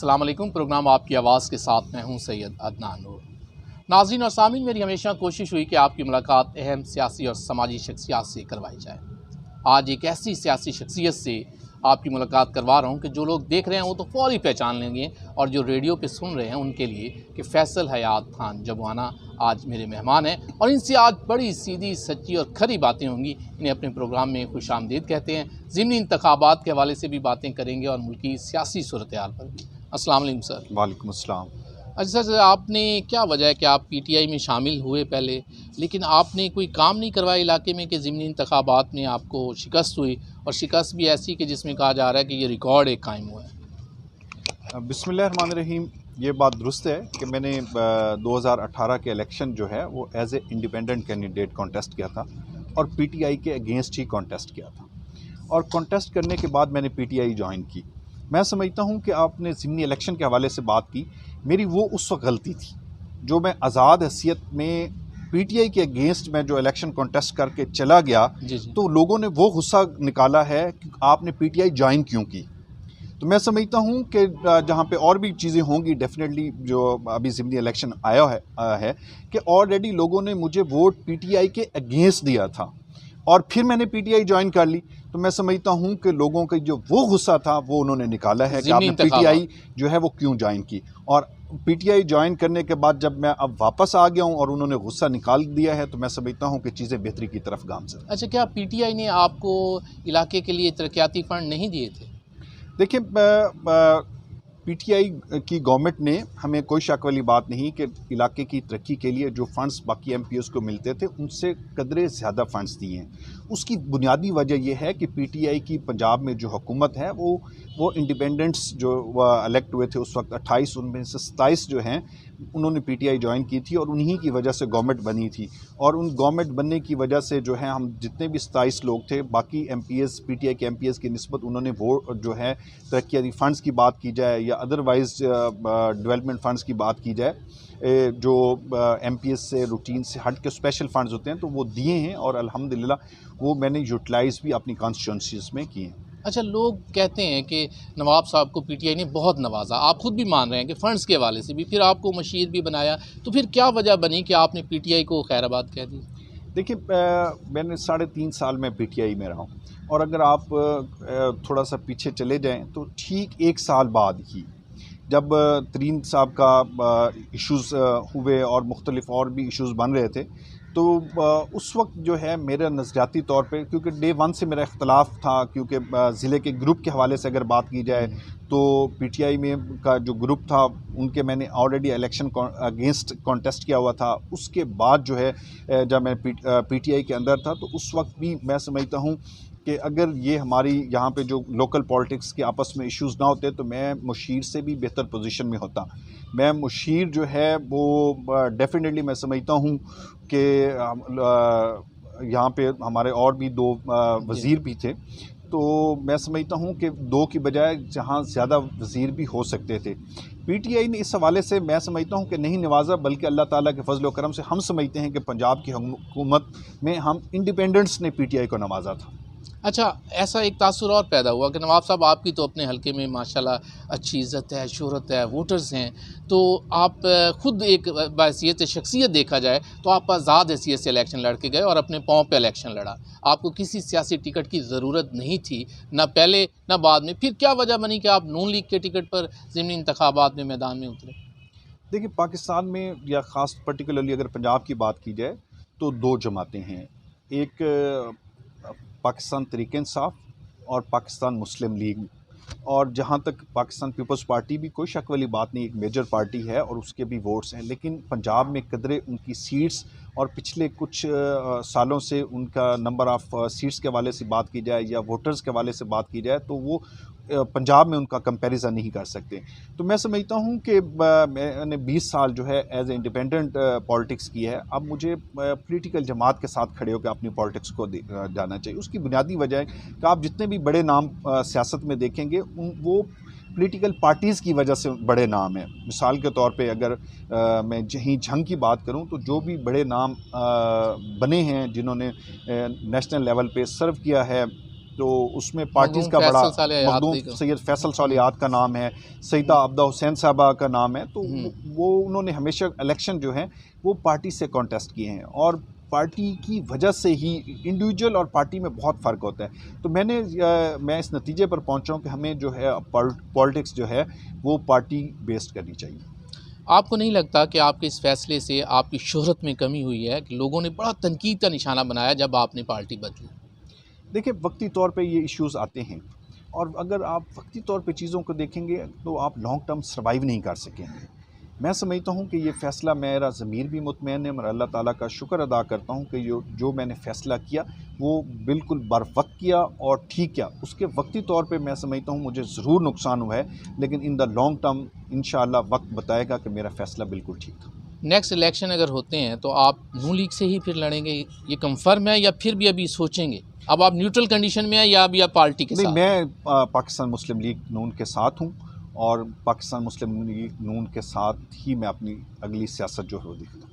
अस्सलाम वालेकुम। प्रोग्राम आपकी आवाज़ के साथ मैं हूं सैयद अदनान नूर। नाज़रीन और सामीन, मेरी हमेशा कोशिश हुई कि आपकी मुलाकात अहम सियासी और समाजी शख्सियात से करवाई जाए। आज एक ऐसी सियासी शख्सियत से आपकी मुलाकात करवा रहा हूं कि जो लोग देख रहे हैं वो तो फौरी पहचान लेंगे, और जो रेडियो पे सुन रहे हैं उनके लिए कि फ़ैसल हयात खान जबवाना आज मेरे मेहमान हैं और इनसे आज बड़ी सीधी सच्ची और खरी बातें होंगी। इन्हें अपने प्रोग्राम में खुशामदीद कहते हैं। ज़िमनी इंतखाबात के हवाले से भी बातें करेंगे और मुल्की सियासी सूरत हाल पर भी। अस्सलाम वालेकुम सर। वालेकुम अस्सलाम। अच्छा सर, आपने क्या वजह है कि आप पीटीआई में शामिल हुए पहले, लेकिन आपने कोई काम नहीं करवाया इलाके में कि ज़िमनी इंतखाबात में आपको शिकस्त हुई, और शिकस्त भी ऐसी कि जिसमें कहा जा रहा है कि ये रिकॉर्ड एक कायम हुआ है? बिस्मिल्लाहिर्रहमानिर्रहीम। ये बात दुरुस्त है कि मैंने 2018 के इलेक्शन जो है वो as a independent candidate contest किया था और पीटीआई के अगेंस्ट ही कॉन्टेस्ट किया था, और कॉन्टेस्ट करने के बाद मैंने पीटीआई ज्वाइन की। मैं समझता हूँ कि आपने ज़िमनी इलेक्शन के हवाले से बात की, मेरी वो उस वक्त गलती थी जो मैं आज़ाद हैसियत में पीटीआई के अगेंस्ट में जो इलेक्शन कॉन्टेस्ट करके चला गया। जी। तो लोगों ने वो गुस्सा निकाला है कि आपने पीटीआई ज्वाइन क्यों की। तो मैं समझता हूँ कि जहाँ पे और भी चीज़ें होंगी डेफिनेटली, जो अभी ज़िमनी इलेक्शन आया है कि ऑलरेडी लोगों ने मुझे वोट पीटीआई के अगेंस्ट दिया था और फिर मैंने पीटीआई ज्वाइन कर ली। तो मैं समझता हूँ कि लोगों का जो वो गुस्सा था वो उन्होंने निकाला है कि आपने पीटीआई जो है वो क्यों ज्वाइन की। और पीटीआई ज्वाइन करने के बाद जब मैं अब वापस आ गया हूँ और उन्होंने गुस्सा निकाल दिया है, तो मैं समझता हूँ कि चीज़ें बेहतरी की तरफ गामज़द। अच्छा, क्या पीटीआई ने आपको इलाके के लिए तरक्याती फ़ंड नहीं दिए थे? देखिए, पीटीआई की गवर्नमेंट ने, हमें कोई शक वाली बात नहीं कि इलाके की तरक्की के लिए जो फ़ंड्स बाकी एमपीओज़ को मिलते थे उनसे कदरे ज़्यादा फ़ंड्स दिए हैं। उसकी बुनियादी वजह यह है कि पीटीआई की पंजाब में जो हुकूमत है वो इंडिपेंडेंट्स जो इलेक्ट हुए थे उस वक्त 28, उनमें से 27 जो हैं उन्होंने पीटीआई ज्वाइन की थी और उन्हीं की वजह से गवर्नमेंट बनी थी। और उन गवर्नमेंट बनने की वजह से जो है हम जितने भी 27 लोग थे, बाकी एमपीएस पीटीआई के एमपीएस की निस्बत उन्होंने वोट जो है तरक्याती फ़ंड्स की बात की जाए या अदरवाइज़ डेवलपमेंट फ़ंड्स की बात की जाए, जो एमपीएस से रूटीन से हट के स्पेशल फ़ंड्स होते हैं, तो वो दिए हैं और अल्हम्दुलिल्लाह वो मैंने यूटिलाइज़ भी अपनी कॉन्स्टिट्यूंसीज़ में किए हैं। अच्छा, लोग कहते हैं कि नवाब साहब को पीटीआई ने बहुत नवाजा, आप खुद भी मान रहे हैं कि फ़ंड्स के हवाले से भी, फिर आपको मशीर भी बनाया, तो फिर क्या वजह बनी कि आपने पीटीआई को खैराबाद कह दी? देखिए, मैंने 3.5 साल में पीटीआई में रहा हूँ, और अगर आप थोड़ा सा पीछे चले जाएं तो ठीक 1 साल बाद ही जब तरीन साहब का इश्यूज़ हुए और मुख्तलिफ और भी इश्यूज़ बन रहे थे, तो उस वक्त जो है मेरा नज़रियाती तौर पे, क्योंकि डे 1 से मेरा इख्तलाफ था, क्योंकि ज़िले के ग्रुप के हवाले से अगर बात की जाए तो पीटीआई में का जो ग्रुप था उनके मैंने ऑलरेडी इलेक्शन अगेंस्ट कॉन्टेस्ट किया हुआ था। उसके बाद जो है जब मैं पीटीआई के अंदर था, तो उस वक्त भी मैं समझता हूँ कि अगर ये हमारी यहाँ पे जो लोकल पॉलिटिक्स के आपस में इश्यूज़ ना होते तो मैं मुशीर से भी बेहतर पोजीशन में होता। मैं मुशीर जो है वो डेफिनेटली मैं समझता हूँ कि यहाँ पे हमारे और भी 2 वज़ीर भी थे, तो मैं समझता हूँ कि 2 की बजाय जहाँ ज़्यादा वज़ीर भी हो सकते थे। पीटीआई ने इस हवाले से मैं समझता हूँ कि नहीं नवाजा, बल्कि अल्लाह ताला के फजल व करम से हम समझते हैं कि पंजाब की हुकूमत में हम इंडिपेंडेंट्स ने पीटीआई को नवाजा था। अच्छा, ऐसा एक तासुर और पैदा हुआ कि नवाब साहब आपकी तो अपने हलके में माशाल्लाह अच्छी इज़्ज़त है, शोहरत है, वोटर्स हैं, तो आप ख़ुद एक बहैसियत शख्सियत देखा जाए तो आप आज़ाद हैसियत से इलेक्शन लड़ के गए और अपने पाँव पे इलेक्शन लड़ा। आपको किसी सियासी टिकट की ज़रूरत नहीं थी, ना पहले ना बाद में। फिर क्या वजह बनी कि आप नून लीग के टिकट पर ज़िमनी इंतखाबात में मैदान में उतरे? देखिए, पाकिस्तान में या ख़ास पर्टिकुलरली अगर पंजाब की बात की जाए तो 2 जमातें हैं। एक पाकिस्तान तहरीक-ए-इंसाफ और पाकिस्तान मुस्लिम लीग, और जहाँ तक पाकिस्तान पीपल्स पार्टी भी कोई शक वाली बात नहीं, एक मेजर पार्टी है और उसके भी वोट्स हैं, लेकिन पंजाब में कदरे उनकी सीट्स और पिछले कुछ सालों से उनका नंबर ऑफ़ सीट्स के हवाले से बात की जाए या वोटर्स के हवाले से बात की जाए तो वो पंजाब में उनका कंपैरिजन नहीं कर सकते। तो मैं समझता हूँ कि मैंने 20 साल जो है एज ए इंडिपेंडेंट पॉलिटिक्स की है। अब मुझे पॉलिटिकल जमात के साथ खड़े होकर अपनी पॉलिटिक्स को जाना चाहिए। उसकी बुनियादी वजह है कि आप जितने भी बड़े नाम सियासत में देखेंगे वो पॉलिटिकल पार्टीज़ की वजह से बड़े नाम हैं। मिसाल के तौर पे अगर मैं जहीं झंग की बात करूं तो जो भी बड़े नाम बने हैं जिन्होंने नेशनल लेवल पे सर्व किया है, तो उसमें पार्टीज़ का बड़ा मखदूम सैयद फैसल सालियात का नाम है, सईदा अब्दा हुसैन साहबा का नाम है। तो वो उन्होंने हमेशा इलेक्शन जो है वो पार्टी से कॉन्टेस्ट किए हैं और पार्टी की वजह से ही इंडिविजुअल और पार्टी में बहुत फ़र्क होता है। तो मैं इस नतीजे पर पहुंचा हूं कि हमें जो है पॉलिटिक्स जो है वो पार्टी बेस्ड करनी चाहिए। आपको नहीं लगता कि आपके इस फैसले से आपकी शोहरत में कमी हुई है कि लोगों ने बड़ा तनकीद का निशाना बनाया जब आपने पार्टी बदली? देखिए, वक्ती तौर पे ये इश्यूज़ आते हैं और अगर आप वक्ती तौर पे चीज़ों को देखेंगे तो आप लॉन्ग टर्म सर्वाइव नहीं कर सकेंगे। मैं समझता हूँ कि ये फ़ैसला, मेरा ज़मीर भी मुतमईन है, मैं अल्लाह ताला का शुक्र अदा करता हूँ कि जो मैंने फ़ैसला किया वो बिल्कुल बरवक्त किया और ठीक किया। उसके वक्ती तौर पे मैं समझता हूँ मुझे ज़रूर नुकसान हुआ है, लेकिन इन द लॉन्ग टर्म इंशाअल्लाह वक्त बताएगा कि मेरा फ़ैसला बिल्कुल ठीक था। नेक्स्ट इलेक्शन अगर होते हैं तो आप नून लीग से ही फिर लड़ेंगे, ये कंफर्म है या फिर भी अभी सोचेंगे? अब आप न्यूट्रल कंडीशन में हैं या अभी आप पार्टी के साथ? नहीं, मैं पाकिस्तान मुस्लिम लीग नून के साथ हूँ और पाकिस्तान मुस्लिम लीग नून के साथ ही मैं अपनी अगली सियासत जो है वो देखता हूँ।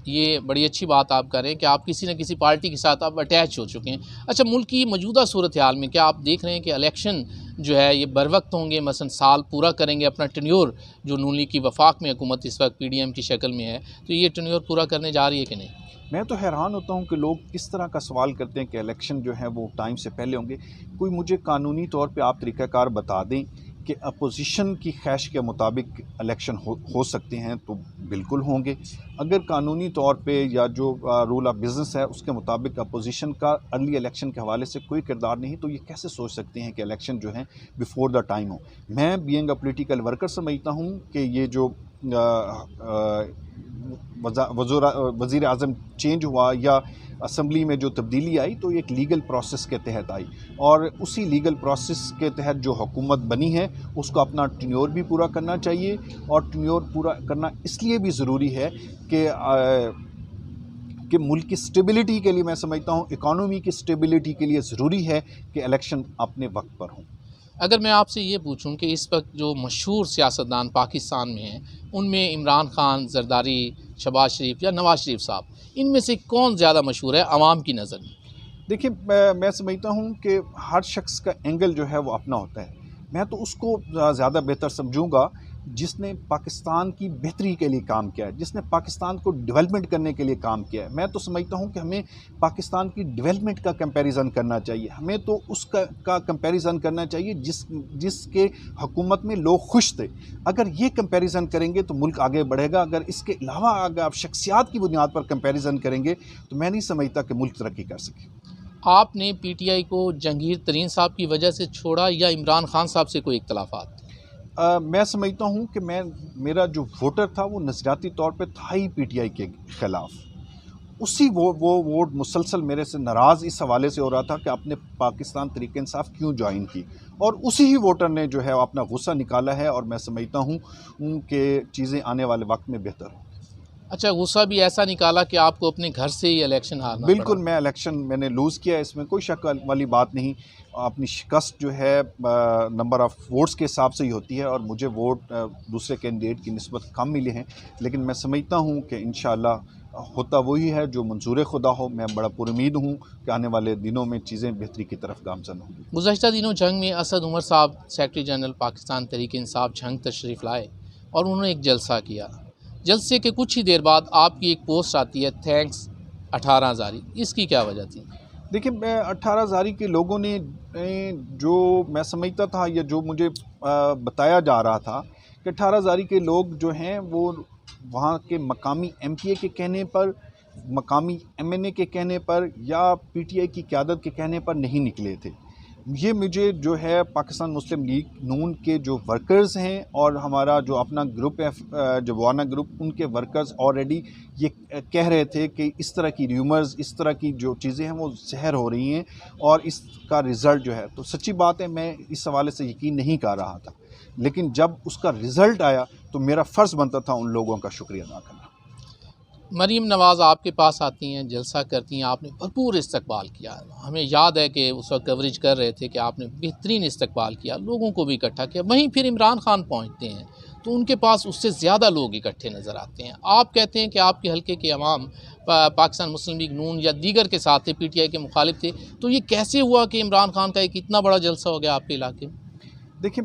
ये बड़ी अच्छी बात आप कर रहे हैं कि आप किसी न किसी पार्टी के साथ आप अटैच हो चुके हैं। अच्छा, मुल्क की मौजूदा सूरत हाल में क्या आप देख रहे हैं कि इलेक्शन जो है ये बर वक्त होंगे, मसलन साल पूरा करेंगे अपना टेन्योर, जो नून लीग की वफाक में हुकूमत इस वक्त PDM की शक्ल में है, तो ये टेन्योर पूरा करने जा रही है कि नहीं? मैं तो हैरान होता हूँ कि लोग किस तरह का सवाल करते हैं कि इलेक्शन जो है वो टाइम से पहले होंगे। कोई मुझे कानूनी तौर पे आप तरीक़ाकार बता दें कि अपोजिशन की ख्वाहिश के मुताबिक इलेक्शन हो सकते हैं तो बिल्कुल होंगे। अगर कानूनी तौर पे या जो रूल ऑफ बिज़नेस है उसके मुताबिक अपोजिशन का अर्ली इलेक्शन के हवाले से कोई किरदार नहीं, तो ये कैसे सोच सकते हैं कि इलेक्शन जो है बिफोर द टाइम हो। मैं बीइंग अ पॉलिटिकल वर्कर समझता हूँ कि ये जो वज़ीर आज़म चेंज हुआ या असम्बली में जो तब्दीली आई तो एक लीगल प्रोसेस के तहत आई और उसी लीगल प्रोसेस के तहत जो हुकूमत बनी है उसको अपना टेन्योर भी पूरा करना चाहिए। और टेन्योर पूरा करना इसलिए भी ज़रूरी है कि मुल्क की स्टेबिलिटी के लिए, मैं समझता हूँ इकॉनमी की स्टेबिलिटी के लिए ज़रूरी है कि इलेक्शन अपने वक्त पर हों। अगर मैं आपसे ये पूछूं कि इस वक्त जो मशहूर सियासतदान पाकिस्तान में हैं उनमें इमरान खान, जरदारी, शहबाज शरीफ या नवाज शरीफ साहब, इनमें से कौन ज़्यादा मशहूर है आवाम की नज़र में? देखिए, मैं समझता हूँ कि हर शख्स का एंगल जो है वो अपना होता है। मैं तो उसको ज़्यादा बेहतर समझूंगा जिसने पाकिस्तान की बेहतरी के लिए काम किया है, जिसने पाकिस्तान को डेवलपमेंट करने के लिए काम किया है। मैं तो समझता हूँ कि हमें पाकिस्तान की डेवलपमेंट का कंपैरिजन करना चाहिए। हमें तो उसका कंपैरिजन करना चाहिए जिसके हुकूमत में लोग खुश थे। अगर ये कंपैरिजन करेंगे तो मुल्क आगे बढ़ेगा। अगर इसके अलावा अगर आप शख्सियात की बुनियाद पर कंपैरिजन करेंगे तो मैं नहीं समझता कि मुल्क तरक्की कर सके। आपने PTI को जहांगीर तरीन साहब की वजह से छोड़ा या इमरान खान साहब से कोई इख्तलाफात? मैं समझता हूँ कि मेरा जो वोटर था वो नज़रियाती तौर पे था ही PTI के ख़िलाफ़। उसी वो वोट मुसलसल मेरे से नाराज़ इस हवाले से हो रहा था कि आपने पाकिस्तान तहरीक इंसाफ क्यों ज्वाइन की, और उसी ही वोटर ने जो है अपना गुस्सा निकाला है। और मैं समझता हूँ कि चीज़ें आने वाले वक्त में बेहतर हों। अच्छा, गुस्सा भी ऐसा निकाला कि आपको अपने घर से ही इलेक्शन हारना बिल्कुल, पड़ा? मैंने लूज़ किया, इसमें कोई शक वाली बात नहीं। अपनी शिकस्त जो है नंबर ऑफ़ वोट्स के हिसाब से ही होती है और मुझे वोट दूसरे कैंडिडेट की निस्बत कम मिले हैं, लेकिन मैं समझता हूँ कि इंशाअल्लाह होता वही है जो मंजूर खुदा हो। मैं बड़ा पुरुमीद हूँ कि आने वाले दिनों में चीज़ें बेहतरी की तरफ गामज़न होंगी। गुज़श्ता दिनों जंग में असद उमर साहब सेक्रेटरी जनरल पाकिस्तान तहरीक इंसाफ जंग तशरीफ़ लाए और उन्होंने एक जलसा किया। जलसे के कुछ ही देर बाद आपकी एक पोस्ट आती है, थैंक्स 18 हज़ारी। इसकी क्या वजह थी? देखिए, 18 हज़ारी के लोगों ने जो मैं समझता था या जो मुझे बताया जा रहा था कि 18 हज़ारी के लोग जो हैं वो वहाँ के मकामी MPA के कहने पर, मकामी MNA के कहने पर या PTI की क़यादत के कहने पर नहीं निकले थे। ये मुझे जो है पाकिस्तान मुस्लिम लीग नून के जो वर्कर्स हैं और हमारा जो अपना ग्रुप है जवाना ग्रुप, उनके वर्कर्स ऑलरेडी ये कह रहे थे कि इस तरह की र्यूमर्स, इस तरह की जो चीज़ें हैं वो ज़हर हो रही हैं और इसका रिज़ल्ट जो है, तो सच्ची बात है मैं इस हवाले से यकीन नहीं कर रहा था, लेकिन जब उसका रिज़ल्ट आया तो मेरा फ़र्ज़ बनता था उन लोगों का शुक्रिया अदा करना। मरीम नवाज़ आपके पास आती हैं, जलसा करती हैं, आपने भरपूर इस्तकबाल किया। हमें याद है कि उस वक्त कवरेज कर रहे थे कि आपने बेहतरीन इस्तकबाल किया, लोगों को भी इकट्ठा किया। वहीं फिर इमरान खान पहुंचते हैं तो उनके पास उससे ज़्यादा लोग इकट्ठे नज़र आते हैं। आप कहते हैं कि आपके हल्के के अवाम पाकिस्तान मुस्लिम लीग नून या दीगर के साथ थे, PTI के मुखालिफ थे, तो ये कैसे हुआ कि इमरान खान का एक इतना बड़ा जलसा हो गया आपके इलाके में? देखिए,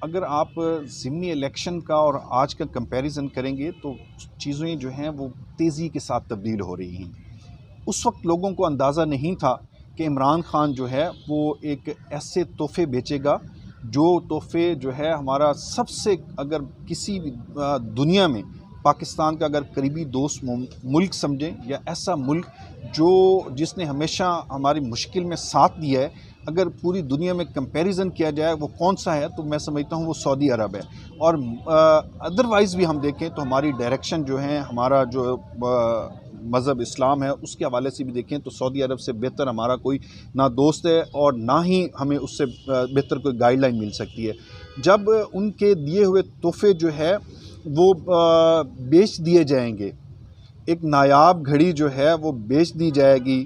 अगर आप ज़िमनी इलेक्शन का और आज का कंपैरिजन करेंगे तो चीज़ें जो हैं वो तेज़ी के साथ तब्दील हो रही हैं। उस वक्त लोगों को अंदाज़ा नहीं था कि इमरान खान जो है वो एक ऐसे तोहफ़े बेचेगा जो तोहफ़े जो है हमारा सबसे, अगर किसी भी दुनिया में पाकिस्तान का अगर करीबी दोस्त मुल्क समझें या ऐसा मुल्क जो जिसने हमेशा हमारी मुश्किल में साथ दिया है, अगर पूरी दुनिया में कंपैरिजन किया जाए वो कौन सा है, तो मैं समझता हूँ वो सऊदी अरब है। और अदरवाइज़ भी हम देखें तो हमारी डायरेक्शन जो है, हमारा जो मज़हब इस्लाम है, उसके हवाले से भी देखें तो सऊदी अरब से बेहतर हमारा कोई ना दोस्त है और ना ही हमें उससे बेहतर कोई गाइडलाइन मिल सकती है। जब उनके दिए हुए तोहफ़े जो है वो बेच दिए जाएंगे, एक नायाब घड़ी जो है वो बेच दी जाएगी,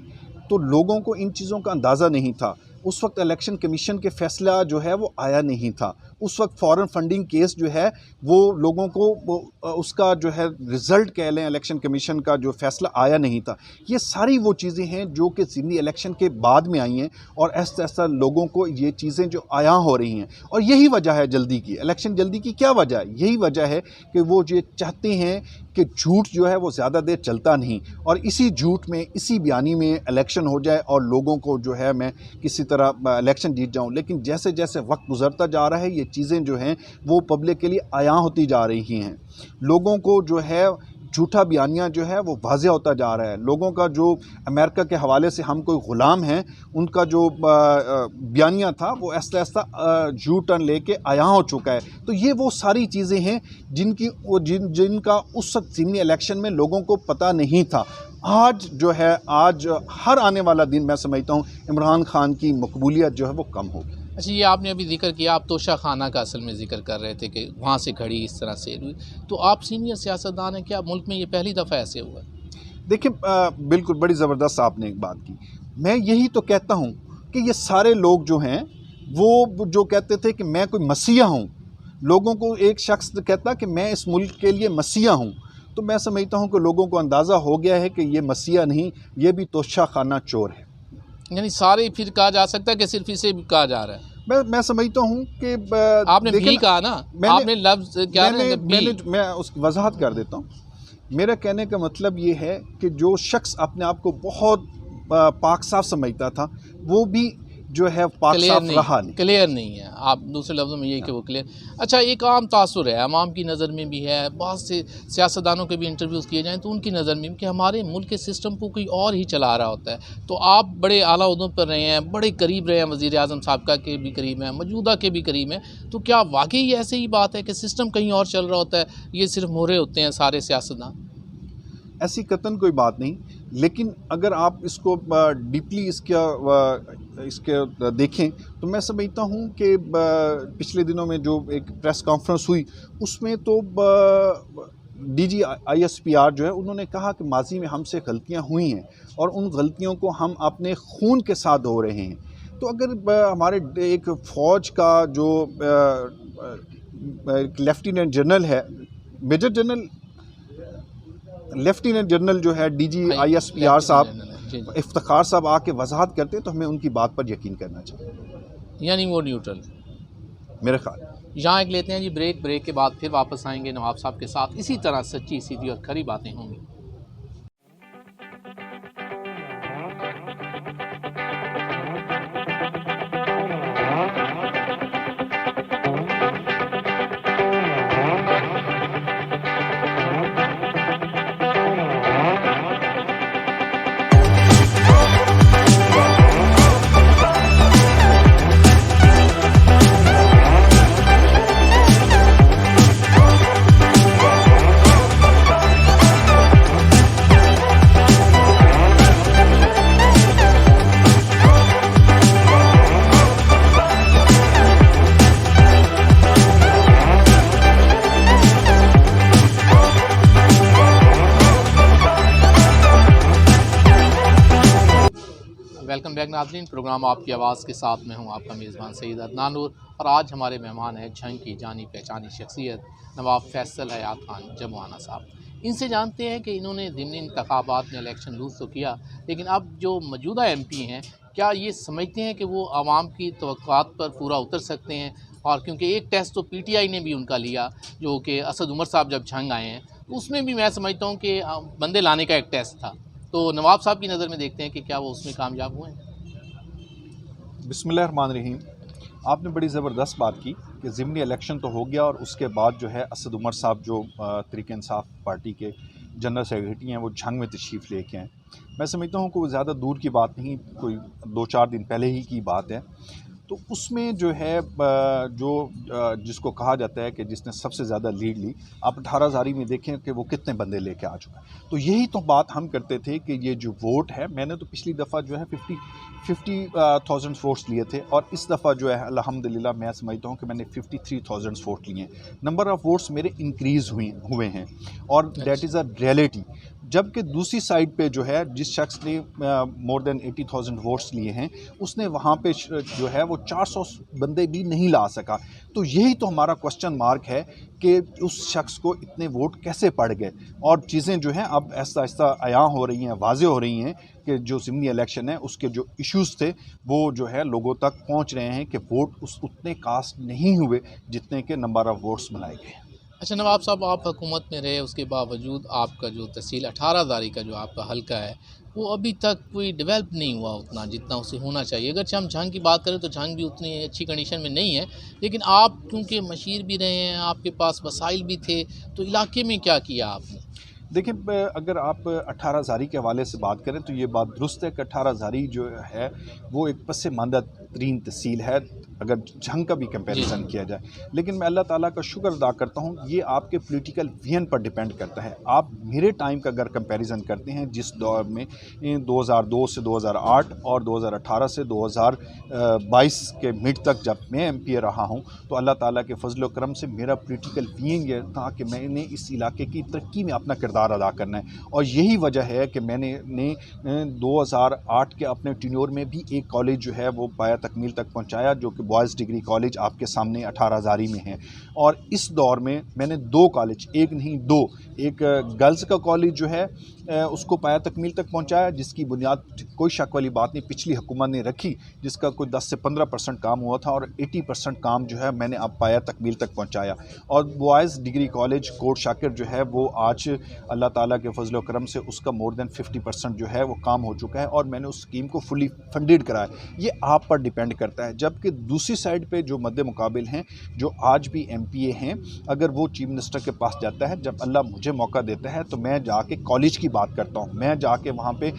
तो लोगों को इन चीज़ों का अंदाज़ा नहीं था। उस वक्त इलेक्शन कमीशन के फ़ैसला जो है वो आया नहीं था। उस वक्त फ़ॉरेन फंडिंग केस जो है वो लोगों को उसका जो है रिज़ल्ट कह लें, इलेक्शन कमीशन का जो फ़ैसला आया नहीं था। ये सारी वो चीज़ें हैं जो कि ज़िमनी इलेक्शन के बाद में आई हैं और ऐसा ऐसा लोगों को ये चीज़ें जो आया हो रही हैं, और यही वजह है जल्दी की, इलेक्शन जल्दी की क्या वजह है? यही वजह है कि वो ये चाहते हैं कि झूठ जो है वो ज़्यादा देर चलता नहीं, और इसी झूठ में, इसी बयानी में इलेक्शन हो जाए और लोगों को जो है मैं किसी तरह इलेक्शन जीत जाऊं। लेकिन जैसे जैसे वक्त गुजरता जा रहा है, ये चीज़ें जो हैं वो पब्लिक के लिए आया होती जा रही हैं। लोगों को जो है झूठा बयानिया जो है वो वाज़ेह होता जा रहा है। लोगों का जो अमेरिका के हवाले से हम कोई ग़ुलाम हैं, उनका जो बयानिया था वो ऐसा ऐसा यू टर्न लेके आया हो चुका है। तो ये वो सारी चीज़ें हैं जिनका उस वक्त ज़िमनी इलेक्शन में लोगों को पता नहीं था। आज जो है, आज हर आने वाला दिन मैं समझता हूँ इमरान खान की मकबूलियत जो है वो कम होगी। अच्छा, ये आपने अभी जिक्र किया, आप तोशा खाना का असल में जिक्र कर रहे थे कि वहाँ से घड़ी इस तरह से हुई, तो आप सीनियर सियासतदान हैं, क्या मुल्क में ये पहली दफ़ा ऐसे हुआ? देखिए, बिल्कुल बड़ी ज़बरदस्त आपने एक बात की। मैं यही तो कहता हूँ कि ये सारे लोग जो हैं वो जो कहते थे कि मैं कोई मसीहा हूँ, लोगों को एक शख्स कहता कि मैं इस मुल्क के लिए मसीहा हूँ, तो मैं समझता हूँ कि लोगों को अंदाज़ा हो गया है कि ये मसीहा नहीं, ये भी तोशा खाना चोर है। यानी सारे फिर कहा जा सकता है कि सिर्फ इसे भी कहा जा रहा है? मैं समझता हूँ कि आपने भी कहा ना, आपने लफ्ज़ क्या, मैं उसकी वजाहत कर देता हूँ। मेरा कहने का मतलब ये है कि जो शख्स अपने आप को बहुत पाक साफ समझता था, वो भी जो है पाक साफ रहा नहीं, क्लियर नहीं है। आप दूसरे लफ्ज़ों में यही कि वो क्लियर। अच्छा, एक आम तासुर है, आवाम की नज़र में भी है, बहुत से सियासतदानों के भी इंटरव्यूज़ किए जाएँ तो उनकी नज़र में कि हमारे मुल्क के सिस्टम को कोई और ही चला रहा होता है। तो आप बड़े आला ओहदों पर रहे हैं, बड़े करीब रहे हैं, वज़ीर आज़म साहब के भी करीब हैं, मौजूदा के भी करीब हैं, तो क्या वाकई ऐसे ही बात है कि सिस्टम कहीं और चल रहा होता है, ये सिर्फ मोहरे होते हैं सारे सियासतदान? ऐसी कतन कोई बात नहीं, लेकिन अगर आप इसको डीपली इसके देखें तो मैं समझता हूँ कि पिछले दिनों में जो एक प्रेस कॉन्फ्रेंस हुई उसमें तो DG ISPR जो है उन्होंने कहा कि माजी में हमसे गलतियाँ हुई हैं और उन गलतियों को हम अपने खून के साथ धो रहे हैं। तो अगर हमारे एक फ़ौज का जो लेफ्टिनेंट जनरल है, मेजर जनरल, लेफ्टिनेंट जनरल जो है DG ISPR साहब, इफ्तिखार साहब आके वजाहत करते हैं तो हमें उनकी बात पर यकीन करना चाहिए। यानी वो न्यूट्रल मेरे ख्याल। यहाँ एक लेते हैं जी ब्रेक के बाद फिर वापस आएंगे नवाब साहब के साथ, इसी तरह सच्ची सीधी और खरी बातें होंगी। वेलकम बैक नाज़रीन। प्रोग्राम आपकी आवाज़ के साथ में हूँ आपका मेज़बान सैयद अदनान नूर और आज हमारे मेहमान हैं झंग की जानी पहचानी शख्सियत नवाब फैसल हयात खान जमुआना साहब। इनसे जानते हैं कि इन्होंने ज़िमनी इंतखाबात में इलेक्शन लूज़ तो किया, लेकिन अब जो मौजूदा MP हैं क्या ये समझते हैं कि वो आवाम की तवक्कुआत पर पूरा उतर सकते हैं? और क्योंकि एक टेस्ट तो PTI ने भी उनका लिया, जो कि असद उमर साहब जब झंग आए हैं, तो उसमें भी मैं समझता हूँ कि बंदे लाने का एक टेस्ट था। तो नवाब साहब की नज़र में देखते हैं कि क्या वो उसमें कामयाब हुए हैं। बिस्मिल्लाहिर्रहमानिर्रहीम। आपने बड़ी ज़बरदस्त बात की कि ज़िमनी इलेक्शन तो हो गया और उसके बाद जो है असद उमर साहब जो तहरीक इंसाफ पार्टी के जनरल सेक्रेटरी हैं वो झंग में तशरीफ़ लेके आए। मैं समझता हूँ कि वो ज़्यादा दूर की बात नहीं, कोई 2-4 दिन पहले ही की बात है। तो उसमें जो है जिसको कहा जाता है कि जिसने सबसे ज़्यादा लीड ली, आप 18 जारी में देखें कि वो कितने बंदे लेके आ चुका है। तो यही तो बात हम करते थे कि ये जो वोट है, मैंने तो पिछली दफ़ा जो है 50,000 वोट्स लिए थे और इस दफ़ा जो है अल्हम्दुलिल्लाह मैं समझता हूँ कि मैंने 53,000 वोट लिए हैं। नंबर ऑफ़ वोट्स मेरे इंक्रीज़ हुए हैं और दैट इज़ अ रियलिटी। जबकि दूसरी साइड पे जो है जिस शख्स ने मोर देन 80,000 वोट्स लिए हैं, उसने वहाँ पे जो है वो 400 बंदे भी नहीं ला सका। तो यही तो हमारा क्वेश्चन मार्क है कि उस शख्स को इतने वोट कैसे पड़ गए। और चीज़ें जो हैं अब आहिस्ता आहिस्ता अयां हो रही हैं, वाज़े हो रही हैं कि जो ज़िमनी इलेक्शन है उसके जो इश्यूज़ थे वो जो है लोगों तक पहुँच रहे हैं कि वोट उतने कास्ट नहीं हुए जितने के नंबर ऑफ़ वोट्स बनाए गए। अच्छा नवाब साहब, आप हुकूमत में रहे, उसके बावजूद आपका जो तहसील 18 जारी का जो आपका हल्का है वो अभी तक कोई डेवलप नहीं हुआ उतना जितना उसे होना चाहिए। अगर हम झंग की बात करें तो झंग भी उतनी अच्छी कंडीशन में नहीं है, लेकिन आप क्योंकि मशीर भी रहे हैं, आपके पास वसाइल भी थे, तो इलाके में क्या किया आपने? देखिए, अगर आप 18 जारी के हवाले से बात करें तो ये बात दुरुस्त है कि 18 जारी जो है वो एक पसमानदा तरीन तहसील है अगर झंग का भी कंपैरिजन किया जाए। लेकिन मैं अल्लाह ताला का शुक्र अदा करता हूँ, ये आपके पॉलिटिकल विजन पर डिपेंड करता है। आप मेरे टाइम का अगर कंपैरिजन करते हैं जिस दौर में 2002 से 2008 और 2018 से 2022 के मिड तक जब मैं MP रहा हूँ, तो अल्लाह ताला के फजल व करम से मेरा पॉलिटिकल विजन ये था कि मैंने इस इलाके की तरक्की में अपना किरदार अदा करना है। और यही वजह है कि मैंने 2008 के अपने टेन्योर में भी एक कॉलेज जो है वो पाया तकमील तक पहुँचाया, जो कि बॉयज़ डिग्री कॉलेज आपके सामने 18 जारी में है। और इस दौर में मैंने 2 कॉलेज, एक नहीं 2, एक गर्ल्स का कॉलेज जो है उसको पाया तकमील तक पहुंचाया, जिसकी बुनियाद कोई शक वाली बात नहीं पिछली हुकूमत ने रखी, जिसका कोई 10 से 15% काम हुआ था और 80% काम जो है मैंने अब पाया तकमील तक पहुंचाया। और boys degree college Kot Shakir जो है वो आज अल्लाह ताला के फजल व करम से उसका मोर देन 50% जो है वो काम हो चुका है और मैंने उस स्कीम को फुली फंडेड कराया। ये आप पर डिपेंड करता है। जबकि दूसरी साइड पे जो मद्दे मुकाबिल हैं, जो आज भी MPA हैं, अगर वो चीफ मिनिस्टर के पास जाता है, जब अल्लाह मुझे मौका देता है तो मैं जाके कॉलेज की बात करता हूँ, मैं जाके वहाँ पे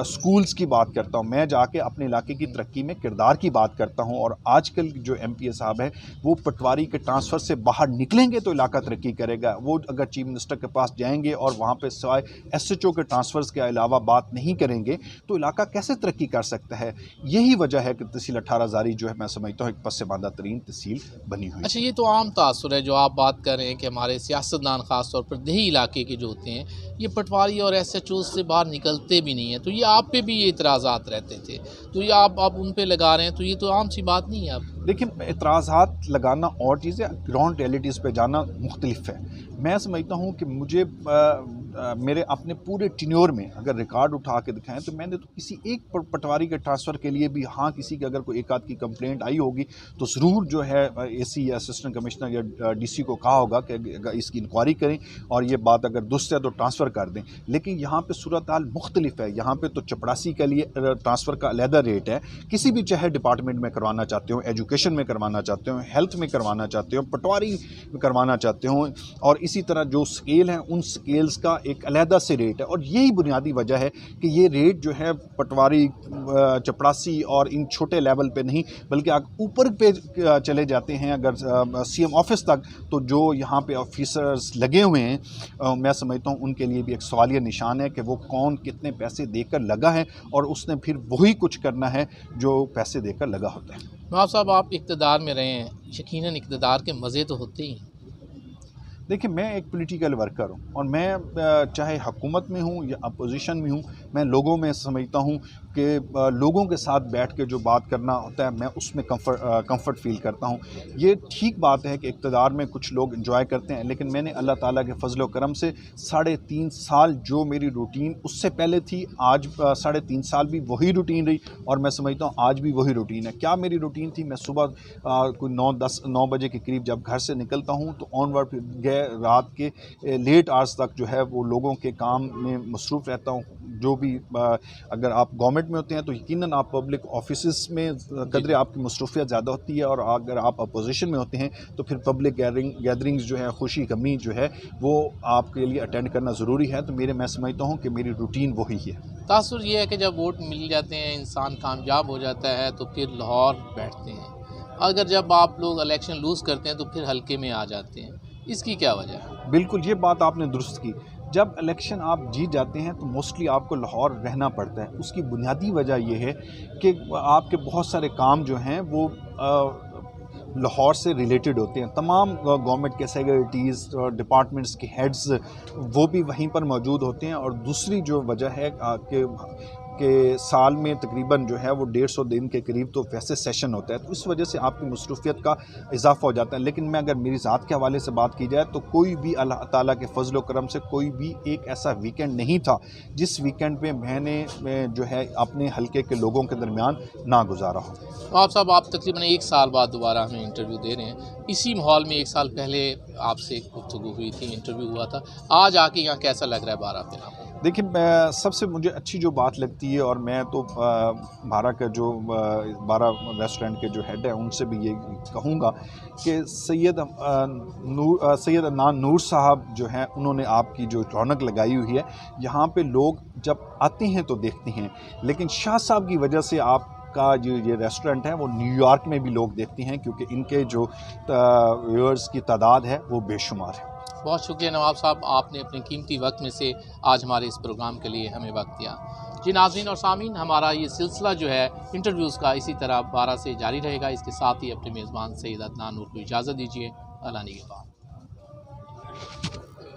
स्कूल्स की बात करता हूँ, मैं जाके अपने इलाके की तरक्की में किरदार की बात करता हूँ। और आजकल जो MPA साहब है वो पटवारी के ट्रांसफ़र से बाहर निकलेंगे तो इलाका तरक्की करेगा। वो अगर चीफ मिनिस्टर के पास जाएंगे और वहाँ पे सिवाय SHO के ट्रांसफ़र्स के अलावा बात नहीं करेंगे तो इलाका कैसे तरक्की कर सकता है। यही वजह है कि तहसील 18 जारी जो है मैं समझता हूँ एक पसमानदा तरीन तहसील बनी हुई। अच्छा, ये तो आम तासुर है जो आप बात कर रहे हैं कि हमारे सियासतदान ख़ास तौर पर देही इलाके के जो होते हैं ये पटवारी और SHO से बाहर निकलते भी नहीं हैं, तो ये आप पे भी ये इतराज़ात रहते थे, तो ये आप उन पे लगा रहे हैं, तो ये तो आम सी बात नहीं है। आप देखिए, इतराज़ात लगाना और चीज़ है, ग्राउंड रियलिटीज़ पे जाना मुख्तलिफ है। मैं समझता हूँ कि मुझे मेरे अपने पूरे टेन्योर में अगर रिकॉर्ड उठा के दिखाएं तो मैंने तो किसी एक पटवारी के ट्रांसफ़र के लिए भी, हाँ किसी की अगर कोई एक आध की कंप्लेंट आई होगी तो ज़रूर जो है AC या असिस्टेंट कमिश्नर या DC को कहा होगा कि इसकी इंक्वायरी करें और ये बात अगर दुरुस्त है तो ट्रांसफ़र कर दें। लेकिन यहाँ पे सूरत हाल मुख्तलिफ है। यहाँ पे तो चपरासी के लिए ट्रांसफ़र का अलहदा रेट है, किसी भी चाहे डिपार्टमेंट में करवाना चाहते हो, एजुकेशन में करवाना चाहते हो, हेल्थ में करवाना चाहते हो, पटवारी में करवाना चाहते हो, और इसी तरह जो स्केल हैं उन स्केल्स का एक अलहदा से रेट है। और यही बुनियादी वजह है कि ये रेट जो है पटवारी, चपरासी और इन छोटे लेवल पे नहीं बल्कि ऊपर पे चले जाते हैं अगर CM ऑफिस तक, तो जो यहाँ पे ऑफिसर्स लगे हुए हैं मैं समझता हूँ उनके लिए भी एक सवालिया निशान है कि वो कौन कितने पैसे देकर लगा है और उसने फिर वही कुछ करना है जो पैसे देकर लगा होता है। नवाब साहब, आप इक़्तिदार में रहे हैं, यकीनन इक़्तिदार के मज़े तो होते ही हैं। देखिए, मैं एक पॉलिटिकल वर्कर हूँ और मैं चाहे हुकूमत में हूँ या अपोजिशन में हूँ, मैं लोगों में समझता हूँ कि लोगों के साथ बैठ के जो बात करना होता है, मैं उसमें कंफर्ट फील करता हूँ। ये ठीक बात है कि इक़्तिदार में कुछ लोग एंजॉय करते हैं, लेकिन मैंने अल्लाह ताला के फजल व करम से 3.5 साल जो मेरी रूटीन उससे पहले थी, आज 3.5 साल भी वही रूटीन रही और मैं समझता हूँ आज भी वही रूटीन है। क्या मेरी रूटीन थी? मैं सुबह कोई 9 बजे के करीब जब घर से निकलता हूँ तो ऑनवर्ड फिर गए रात के लेट आवर्स तक जो है वो लोगों के काम में मसरूफ़ रहता हूँ। जो भी अगर आप गवर्नमेंट में होते हैं तो यकीनन आप पब्लिक ऑफिसेस में कदरे आपकी मसरूफियत ज़्यादा होती है, और अगर आप अपोजिशन में होते हैं तो फिर पब्लिक गैदरिंग्स जो है, खुशी गमी जो है वो आपके लिए अटेंड करना ज़रूरी है। तो मैं समझता हूँ कि मेरी रूटीन वही है। तासुर ये है कि जब वोट मिल जाते हैं, इंसान कामयाब हो जाता है तो फिर लाहौर बैठते हैं। अगर जब आप लोग इलेक्शन लूज़ करते हैं तो फिर हल्के में आ जाते हैं, इसकी क्या वजह है? बिल्कुल, ये बात आपने दुरुस्त की। जब इलेक्शन आप जीत जाते हैं तो मोस्टली आपको लाहौर रहना पड़ता है। उसकी बुनियादी वजह ये है कि आपके बहुत सारे काम जो हैं वो लाहौर से रिलेटेड होते हैं। तमाम गवर्नमेंट के सेक्रेटरीज़ और डिपार्टमेंट्स के हेड्स वो भी वहीं पर मौजूद होते हैं। और दूसरी जो वजह है कि साल में तकरीबन जो है वो 150 दिन के करीब तो वैसे सेशन होता है, तो इस वजह से आपकी मसरूफियत का इजाफा हो जाता है। लेकिन मैं अगर मेरी ज़ात के हवाले से बात की जाए तो कोई भी अल्लाह ताला के फजल व करम से कोई भी एक ऐसा वीकेंड नहीं था जिस वीकेंड पे मैंने जो है अपने हल्के के लोगों के दरमियान ना गुजारा हो। तो आप तकरीबन 1 साल बाद दोबारा हमें इंटरव्यू दे रहे हैं। इसी माहौल में 1 साल पहले आपसे गुफ्तगू हुई थी, इंटरव्यू हुआ था। आज आके यहाँ कैसा लग रहा है बारा फिर आपको? देखिए, सबसे मुझे अच्छी जो बात लगती है, और मैं तो बारा का जो बारा रेस्टोरेंट के जो हेड है उनसे भी ये कहूँगा कि सैयद अदनान नूर साहब जो हैं उन्होंने आपकी जो रौनक लगाई हुई है, यहाँ पे लोग जब आते हैं तो देखते हैं, लेकिन शाह साहब की वजह से आपका जो ये रेस्टोरेंट है वो न्यूयॉर्क में भी लोग देखते हैं, क्योंकि इनके जो व्यूअर्स की तादाद है वो बेशुमार है। बहुत शुक्रिया नवाब साहब, आपने अपने कीमती वक्त में से आज हमारे इस प्रोग्राम के लिए हमें वक्त दिया। जी नाज़रीन और सामीन, हमारा ये सिलसिला जो है इंटरव्यूज़ का इसी तरह बारा से जारी रहेगा। इसके साथ ही अपने मेज़बान सैयद अदनान नूर को इजाज़त दीजिए। अल्लाह निगहबान।